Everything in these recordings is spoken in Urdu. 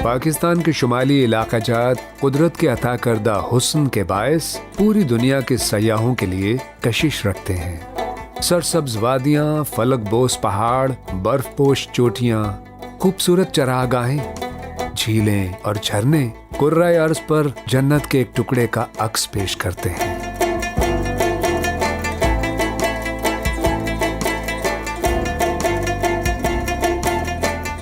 پاکستان کے شمالی علاقہ جات قدرت کے عطا کردہ حسن کے باعث پوری دنیا کے سیاحوں کے لیے کشش رکھتے ہیں۔ سرسبز وادیاں، فلک بوس پہاڑ، برف پوش چوٹیاں، خوبصورت چراگاہیں، جھیلیں اور جھرنے کرۂ ارض پر جنت کے ایک ٹکڑے کا عکس پیش کرتے ہیں۔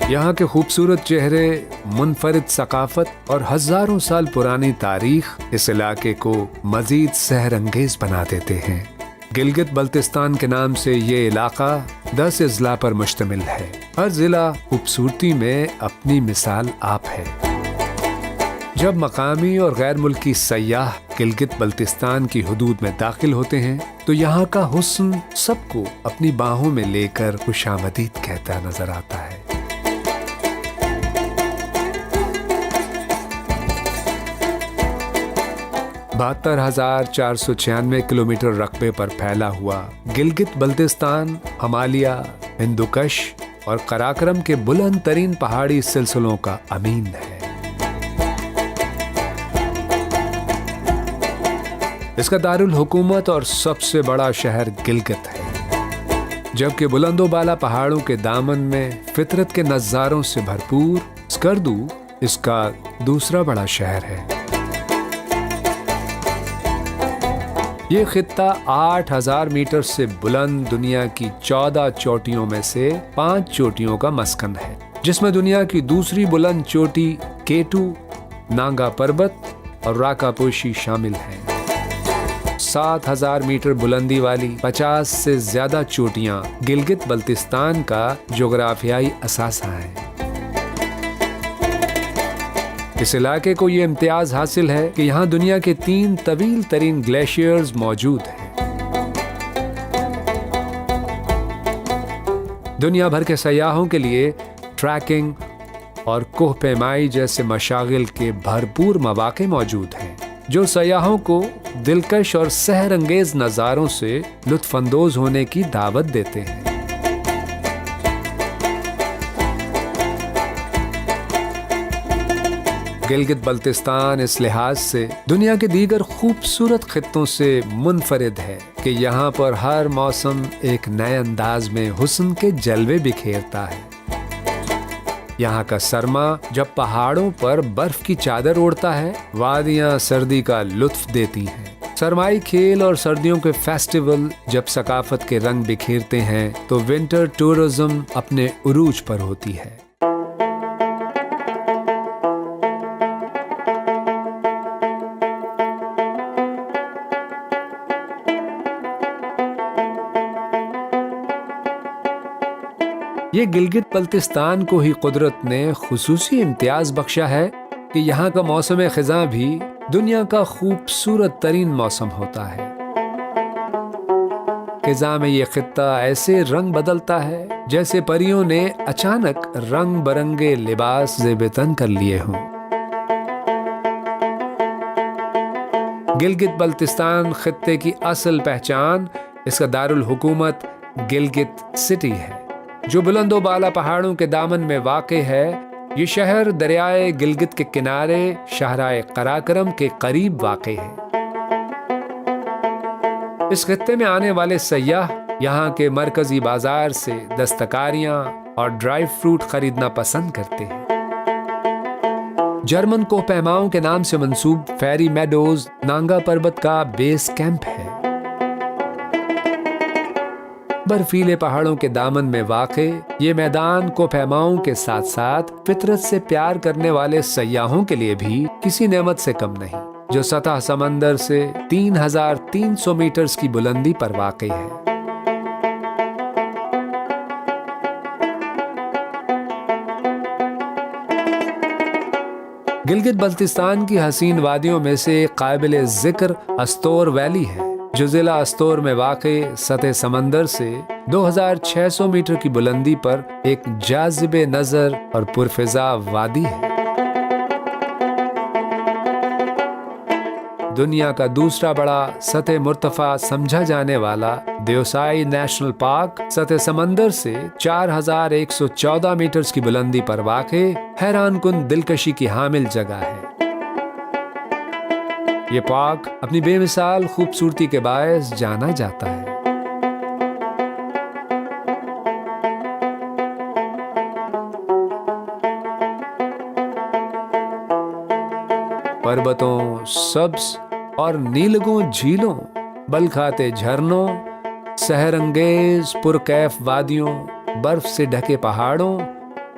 یہاں کے خوبصورت چہرے، منفرد ثقافت اور ہزاروں سال پرانی تاریخ اس علاقے کو مزید سحر انگیز بنا دیتے ہیں۔ گلگت بلتستان کے نام سے یہ علاقہ 10 اضلاع پر مشتمل ہے۔ ہر ضلع خوبصورتی میں اپنی مثال آپ ہے۔ جب مقامی اور غیر ملکی سیاح گلگت بلتستان کی حدود میں داخل ہوتے ہیں تو یہاں کا حسن سب کو اپنی باہوں میں لے کر خوش آمدید کہتا نظر آتا ہے۔ 72,496 کلومیٹر رقبے پر پھیلا ہوا گلگت بلتستان ہمالیہ، ہندوکش اور قراقرم کے بلند ترین پہاڑی سلسلوں کا امین ہے۔ اس کا دارالحکومت اور سب سے بڑا شہر گلگت ہے، جبکہ بلند و بالا پہاڑوں کے دامن میں فطرت کے نظاروں سے بھرپور اسکردو اس کا دوسرا بڑا شہر ہے۔ یہ خطہ 8,000 میٹر سے بلند دنیا کی 14 چوٹیوں میں سے 5 چوٹیوں کا مسکن ہے، جس میں دنیا کی دوسری بلند چوٹی کیٹو، نانگا پربت اور راکا پوشی شامل ہیں۔ 7,000 میٹر بلندی والی 50 سے زیادہ چوٹیاں گلگت بلتستان کا جغرافیائی اثاثہ ہیں۔ اس علاقے کو یہ امتیاز حاصل ہے کہ یہاں دنیا کے 3 طویل ترین گلیشیئرز موجود ہیں۔ دنیا بھر کے سیاحوں کے لیے ٹریکنگ اور کوہ پیمائی جیسے مشاغل کے بھرپور مواقع موجود ہیں، جو سیاحوں کو دلکش اور سحر انگیز نظاروں سے لطف اندوز ہونے کی دعوت دیتے ہیں۔ گلگت بلتستان اس لحاظ سے دنیا کے دیگر خوبصورت خطوں سے منفرد ہے کہ یہاں پر ہر موسم ایک نئے انداز میں حسن کے جلوے بکھیرتا ہے۔ یہاں کا سرما جب پہاڑوں پر برف کی چادر اوڑھتا ہے، وادیاں سردی کا لطف دیتی ہیں۔ سرمائی کھیل اور سردیوں کے فیسٹیول جب ثقافت کے رنگ بکھیرتے ہیں تو ونٹر ٹورزم اپنے عروج پر ہوتی ہے۔ یہ گلگت بلتستان کو ہی قدرت نے خصوصی امتیاز بخشا ہے کہ یہاں کا موسم خزاں بھی دنیا کا خوبصورت ترین موسم ہوتا ہے۔ خزاں میں یہ خطہ ایسے رنگ بدلتا ہے جیسے پریوں نے اچانک رنگ برنگے لباس زیب تن کر لیے ہوں۔ گلگت بلتستان خطے کی اصل پہچان اس کا دارالحکومت گلگت سٹی ہے، جو بلند و بالا پہاڑوں کے دامن میں واقع ہے۔ یہ شہر دریائے گلگت کے کنارے شاہراہ قراقرم کے قریب واقع ہے۔ اس خطے میں آنے والے سیاح یہاں کے مرکزی بازار سے دستکاریاں اور ڈرائی فروٹ خریدنا پسند کرتے ہیں۔ جرمن کوہ پیماؤں کے نام سے منسوب فیری میڈوز نانگا پربت کا بیس کیمپ ہے۔ برفیلے پہاڑوں کے دامن میں واقع یہ میدان کوہ پیماؤں کے ساتھ ساتھ فطرت سے پیار کرنے والے سیاحوں کے لیے بھی کسی نعمت سے کم نہیں، جو سطح سمندر سے 3,300 میٹرز کی بلندی پر واقع ہے۔ گلگت بلتستان کی حسین وادیوں میں سے ایک قابل ذکر استور ویلی ہے، جو ضلع استور میں واقع سطح سمندر سے 2,600 میٹر کی بلندی پر ایک جاذب نظر اور پرفضا وادی ہے۔ دنیا کا دوسرا بڑا سطح مرتفع سمجھا جانے والا دیوسائی نیشنل پارک سطح سمندر سے 4114 میٹرز کی بلندی پر واقع حیران کن دلکشی کی حامل جگہ ہے۔ یہ پارک اپنی بے مثال خوبصورتی کے باعث جانا جاتا ہے۔ پربتوں، سبز اور نیلگوں جھیلوں، بلکھاتے جھرنوں، سحر انگیز پرکیف وادیوں، برف سے ڈھکے پہاڑوں،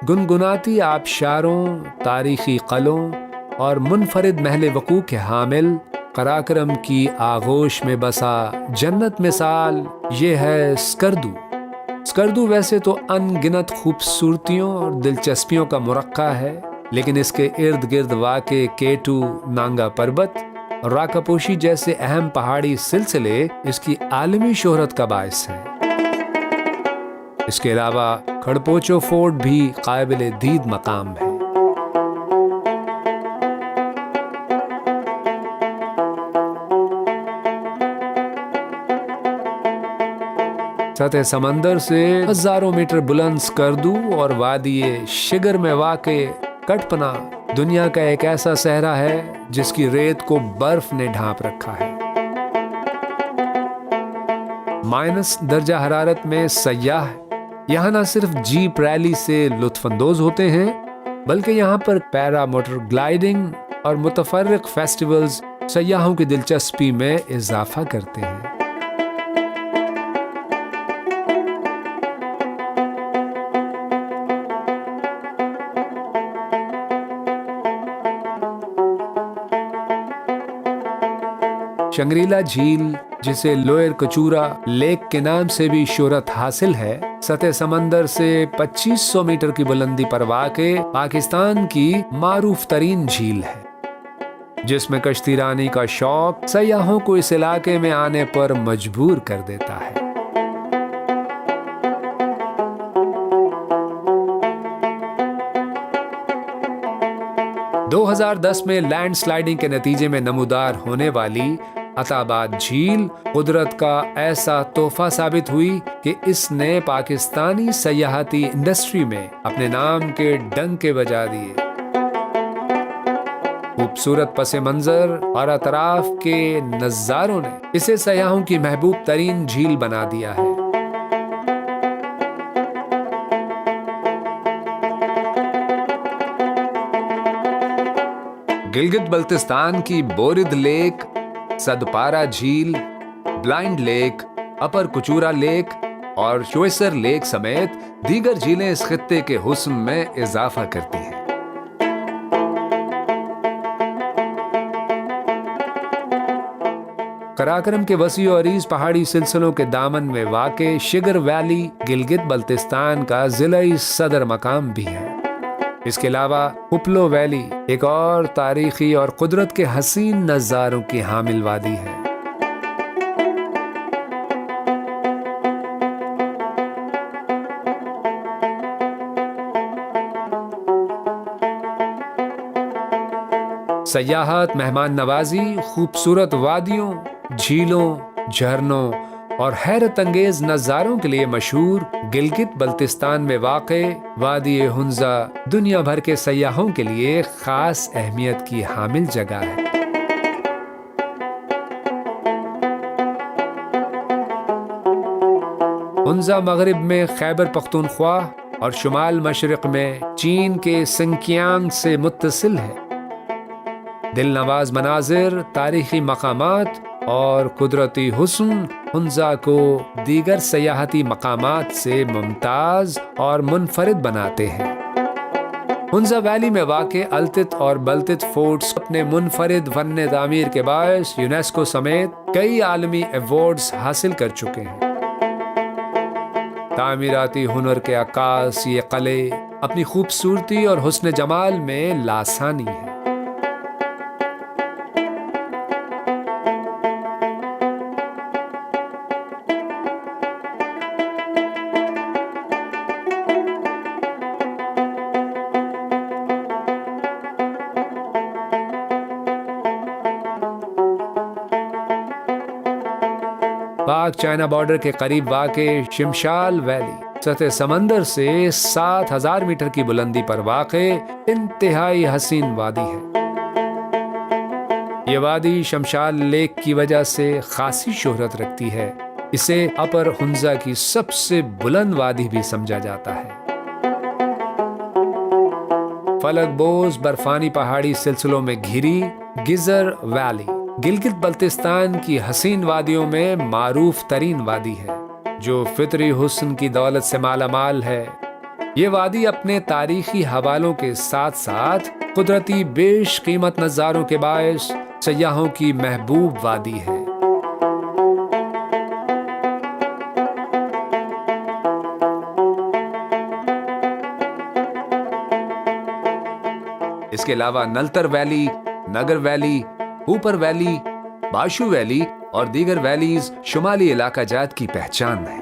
گنگناتی آبشاروں، تاریخی قلعوں اور منفرد محل وقوع کے حامل قراقرم کی آغوش میں بسا جنت مثال یہ ہے اسکردو۔ اسکردو ویسے تو ان گنت خوبصورتیوں اور دلچسپیوں کا مرقع ہے، لیکن اس کے ارد گرد واقع کیٹو نانگا پربت اور راکاپوشی جیسے اہم پہاڑی سلسلے اس کی عالمی شہرت کا باعث ہیں۔ اس کے علاوہ کھڑپوچو فورٹ بھی قابل دید مقام ہے۔ سطح سمندر سے ہزاروں میٹر بلند اسکردو اور وادی شگر میں واقع کٹپنا دنیا کا ایک ایسا صحرا ہے جس کی ریت کو برف نے ڈھانپ رکھا ہے۔ مائنس درجہ حرارت میں سیاح یہاں نہ صرف جیپ ریلی سے لطف اندوز ہوتے ہیں، بلکہ یہاں پر پیرا موٹر گلائیڈنگ اور متفرق فیسٹیولز سیاحوں کی دلچسپی میں اضافہ کرتے ہیں۔ شنگریلا جھیل، جسے لوئر کچورا لیک کے نام سے بھی شہرت حاصل ہے، سطح سمندر سے 2500 میٹر کی بلندی پر واقع پاکستان کی معروف ترین جھیل ہے، جس میں کشتی رانی کا شوق سیاحوں کو اس علاقے میں آنے پر مجبور کر دیتا ہے۔ دو ہزار 10 میں لینڈ سلائیڈنگ کے نتیجے میں نمودار ہونے والی عطا آباد جھیل قدرت کا ایسا تحفہ ثابت ہوئی کہ اس نے پاکستانی سیاحتی انڈسٹری میں اپنے نام کے ڈنکے بجا دیے۔ خوبصورت پس منظر اور اطراف کے نظاروں نے اسے سیاحوں کی محبوب ترین جھیل بنا دیا ہے۔ گلگت بلتستان کی بورد لیک، سدپارا جھیل، بلائنڈ لیک، اپر کچورا لیک اور چویسر لیک سمیت دیگر جھیلیں اس خطے کے حسن میں اضافہ کرتی ہیں۔ قراقرم کے وسیع و عریض پہاڑی سلسلوں کے دامن میں واقع شگر ویلی گلگت بلتستان کا ضلعی صدر مقام بھی ہے۔ اس کے علاوہ پپلو ویلی ایک اور تاریخی اور قدرت کے حسین نظاروں کی حامل وادی ہے۔ سیاحت، مہمان نوازی، خوبصورت وادیوں، جھیلوں، جھرنوں اور حیرت انگیز نظاروں کے لیے مشہور گلگت بلتستان میں واقع وادی ہنزا دنیا بھر کے سیاحوں کے لیے خاص اہمیت کی حامل جگہ ہے۔ ہنزا مغرب میں خیبر پختونخوا اور شمال مشرق میں چین کے سنکیانگ سے متصل ہے۔ دل نواز مناظر، تاریخی مقامات اور قدرتی حسن ہنزا کو دیگر سیاحتی مقامات سے ممتاز اور منفرد بناتے ہیں۔ ہنزا ویلی میں واقع التت اور بلتت فورٹس اپنے منفرد فن تعمیر کے باعث یونیسکو سمیت کئی عالمی ایوارڈز حاصل کر چکے ہیں۔ تعمیراتی ہنر کے عکاس یہ قلعے اپنی خوبصورتی اور حسن جمال میں لاسانی ہیں۔ پاک چائنا بارڈر کے قریب واقع شمشال ویلی سطح سمندر سے 7,000 میٹر کی بلندی پر واقع انتہائی حسین وادی ہے۔ یہ وادی شمشال لیک کی وجہ سے خاصی شہرت رکھتی ہے۔ اسے اپر ہنزا کی سب سے بلند وادی بھی سمجھا جاتا ہے۔ فلک بوز برفانی پہاڑی سلسلوں میں گھری گیزر ویلی گلگت بلتستان کی حسین وادیوں میں معروف ترین وادی ہے، جو فطری حسن کی دولت سے مالا مال ہے۔ یہ وادی اپنے تاریخی حوالوں کے ساتھ ساتھ قدرتی بیش قیمت نظاروں کے باعث سیاحوں کی محبوب وادی ہے۔ اس کے علاوہ نلتر ویلی، نگر ویلی، اوپر ویلی، باشو ویلی اور دیگر ویلیز شمالی علاقہ جات کی پہچان ہے۔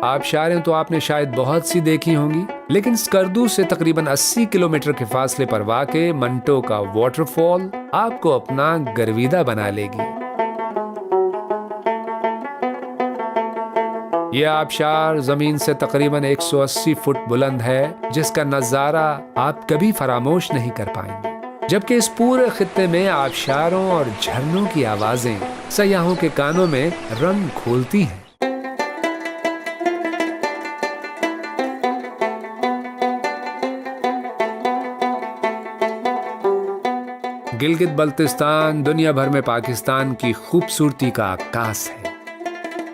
آبشاریں تو آپ نے شاید بہت سی دیکھی ہوں گی، لیکن اسکردو سے تقریباً 80 کلومیٹر کے فاصلے پر واقع منٹو کا واٹر فال آپ کو اپنا گرویدہ بنا لے گی۔ یہ آبشار زمین سے تقریباً 180 فٹ بلند ہے، جس کا نظارہ آپ کبھی فراموش نہیں کر پائیں گے، جبکہ اس پورے خطے میں آبشاروں اور جھرنوں کی آوازیں سیاحوں کے کانوں میں رنگ کھولتی ہیں۔ گلگت بلتستان دنیا بھر میں پاکستان کی خوبصورتی کا عکاس ہے،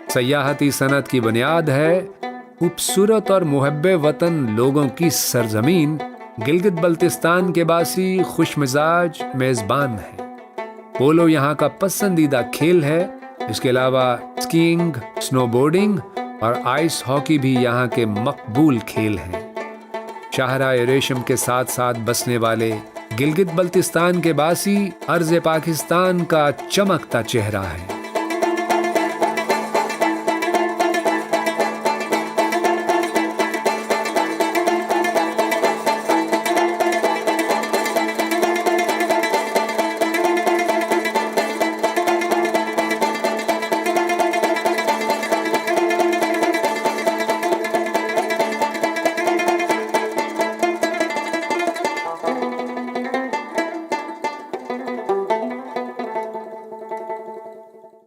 سیاحتی صنعت کی بنیاد ہے۔ خوبصورت اور محب وطن لوگوں کی سرزمین گلگت بلتستان کے باسی خوش مزاج میزبان ہے۔ پولو یہاں کا پسندیدہ کھیل ہے۔ اس کے علاوہ اسکیئنگ، سنو بورڈنگ اور آئس ہاکی بھی یہاں کے مقبول کھیل ہیں۔ شاہراہ ریشم کے ساتھ ساتھ بسنے والے گلگت بلتستان کے باسی ارض پاکستان کا چمکتا چہرہ ہے۔